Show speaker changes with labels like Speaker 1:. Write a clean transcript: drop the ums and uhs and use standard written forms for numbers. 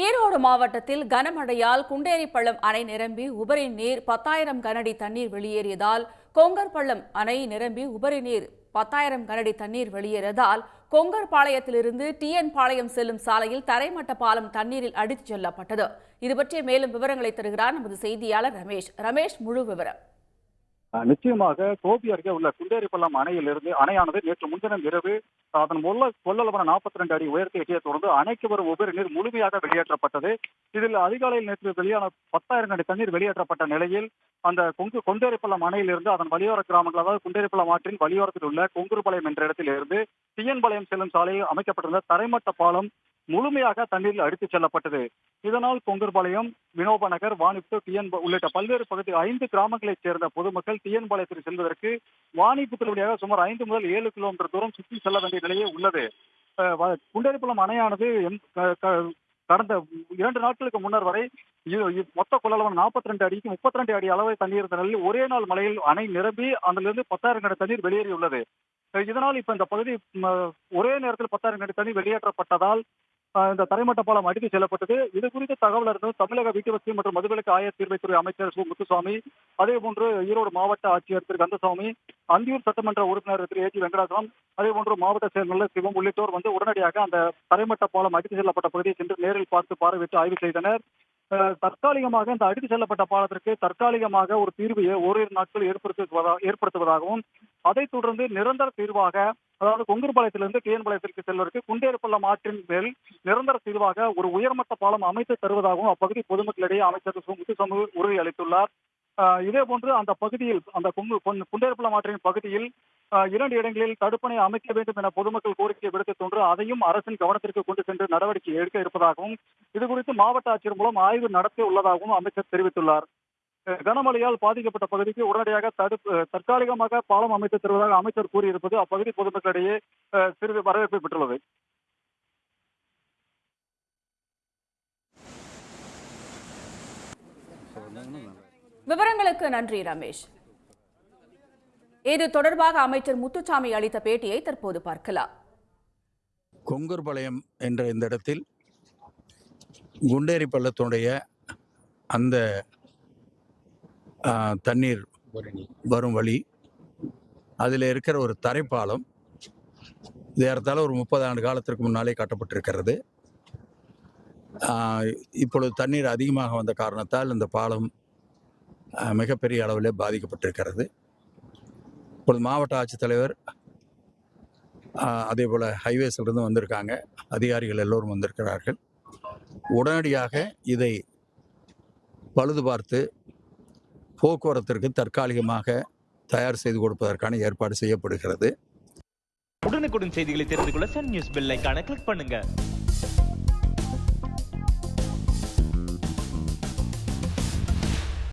Speaker 1: ஈரோடு மாவட்டத்தில் கனமழையால் குண்டேரிப்பள்ளம் அணை நிரம்பி உபரி நீர் 10,000 கனஅடி தண்ணீர் வெளியேறியதால் கொங்கர்பள்ளம் அணை நிரம்பி உபரி நீர் 10,000 கனஅடி தண்ணீர் வெளியேறியதால் கொங்கர்பாளையத்திலிருந்து டிஎன் பாளையம் செல்லும் சாலையில் தரைமட்ட பாலம் தண்ணீரில் அடித்துச் செல்லப்பட்டது. இதுபற்றி மேலும் விவரங்களை தருகிறார் நமது செய்தியாளர் ரமேஷ். முழு விவரம்.
Speaker 2: நிச்சயமாக கோபி அருகே உள்ள குண்டேரிப்பள்ளம் அணையிலிருந்து அணையானது நேற்று முன்தினம் இரவு அதன் கொள்ளளவான 42 அடி உயரத்தை எட்டிய தொடர்ந்து அணைக்கு வரும் உபரி நீர் முழுமையாக வெளியேற்றப்பட்டது. இதில் அதிகாலையில் நேற்று வெளியான 10,000 அடி தண்ணீர் வெளியேற்றப்பட்ட நிலையில் அந்த கொண்டேரிப்பள்ளம் அணையிலிருந்து அதன் வலியோர கிராமங்கள், அதாவது குண்டேரிப்பள்ளம் ஆற்றின் வலியோரத்தில் உள்ள கொங்குருபாளையம் என்ற இடத்தில் இருந்து டிஎன் பாளையம் செல்லும் சாலையில் அமைக்கப்பட்டிருந்த தரைமட்ட பாலம் முழுமையாக தண்ணீரில் அடித்துச் செல்லப்பட்டது. இதனால் கொங்கர்பாளையம், வினோப நகர், வாணிப்பு, டிஎன் உள்ளிட்ட பல்வேறு பகுதி 5 கிராமங்களைச் சேர்ந்த பொதுமக்கள் டிஎன் பாளையத்திற்கு செல்வதற்கு வாணிப்புத்தல் வழியாக சுமார் 5 முதல் 7 கிலோமீட்டர் தூரம் சுற்றி செல்ல வேண்டிய நிலையே உள்ளது. குண்டேரிப்பள்ளம் அணையானது கடந்த 2 நாட்களுக்கு முன்னர் வரை மொத்த கொள்ளளவான 42 அடிக்கு 32 அடி அளவை தண்ணீர் இருந்த நிலையில் ஒரே நாள் மழையில் அணை நிரம்பி அதிலிருந்து 10,000 கன தண்ணீர் வெளியேறியுள்ளது. இதனால் இப்ப இந்த பகுதி ஒரே நேரத்தில் 10,000 கன தண்ணீர் வெளியேற்றப்பட்டதால் இந்த தரைமட்ட பாலம் அடித்து செல்லப்பட்டது. இது குறித்த தகவல் அறிந்து தமிழக வீட்டுவசதி மற்றும் மதுவிலக்கு ஆயர் தீர்வைத்துறை அமைச்சர் சு முத்துசாமி, அதே போன்று ஈரோடு மாவட்ட ஆட்சியர் திரு கந்தசாமி, அந்தியூர் சட்டமன்ற உறுப்பினர் திரு ஏ ஜி வெங்கடாசலம், அதே போன்று மாவட்ட செயலாளர் சிவம் உள்ளிட்டோர் உடனடியாக அந்த தரைமட்ட பாலம் அடித்து செல்லப்பட்ட பகுதியை சென்று நேரில் பார்த்து பார்வையிட்டு ஆய்வு செய்தனர். தற்காலிகமாக இந்த அடித்து செல்லப்பட்ட பாலத்திற்கு தற்காலிகமாக ஒரு தீர்வையை ஓரிரு நாட்கள் ஏற்படுத்துவதாகவும் அதைத் தொடர்ந்து நிரந்தர தீர்வாக, அதாவது கொங்குருபாளையத்திலிருந்து டிஎன்பாளையத்திற்கு செல்வதற்கு குண்டேரிப்பள்ளம் ஆற்றின் மேல் நிரந்தர தீர்வாக ஒரு உயர்மட்ட பாலம் அமைத்து தருவதாகவும் அப்பகுதி பொதுமக்களிடையே அமைச்சர் சு முத்துசாமி உறுதி அளித்துள்ளார். இதே போன்று அந்த பகுதியில் அந்த குண்டேரிப்பள்ளம் ஆற்றின் பகுதியில் 2 இடங்களில் தடுப்பணை அமைக்க வேண்டும் என பொதுமக்கள் கோரிக்கை விடுத்து தோன்று அதையும் அரசின் கவனத்திற்கு கொண்டு சென்று நடவடிக்கை எடுக்க இருப்பதாகவும் இதுகுறித்து மாவட்ட ஆட்சியர் மூலம் ஆய்வு நடத்த உள்ளதாகவும் அமைச்சர் தெரிவித்துள்ளார். கனமழையால் பாதிக்கப்பட்ட பகுதிக்கு உடனடியாக தற்காலிகமாக பாலம் அமைத்து தருவதாக அமைச்சர் கூறியிருப்பது அப்பகுதி பொதுமக்களிடையே சிறிது வரவேற்பை பெற்றுள்ளது.
Speaker 1: விவரங்களுக்கு நன்றி ரமேஷ். இது தொடர்பாக அமைச்சர் முத்துசாமி அளித்த பேட்டியை தற்போது பார்க்கலாம்.
Speaker 3: கொங்கர்பாளையம் என்ற இந்த இடத்தில் குண்டேரி பள்ளத்துடைய அந்த தண்ணீர் வரும் வழி, அதில் இருக்கிற ஒரு தரைப்பாலம் ஏறத்தாழ ஒரு 30 ஆண்டு காலத்திற்கு முன்னாலே கட்டப்பட்டிருக்கிறது. இப்பொழுது தண்ணீர் அதிகமாக வந்த காரணத்தால் இந்த பாலம் மிகப்பெரிய அளவில் பாதிக்கப்பட்டிருக்கிறது. இப்பொழுது மாவட்ட ஆட்சித்தலைவர், அதே போல் ஹைவேஸிலிருந்து வந்திருக்காங்க, அதிகாரிகள் எல்லோரும் வந்திருக்கிறார்கள். உடனடியாக இதை பழுது பார்த்து போக்குவரத்திற்கு தற்காலிகமாக தயார் செய்து கொடுப்பதற்கான ஏற்பாடு செய்யப்படுகிறது.
Speaker 4: உடனுக்குடன் செய்திகளை தெரிந்து கொள்ள சன் நியூஸ் பெல் ஐகானை கிளிக் பண்ணுங்க.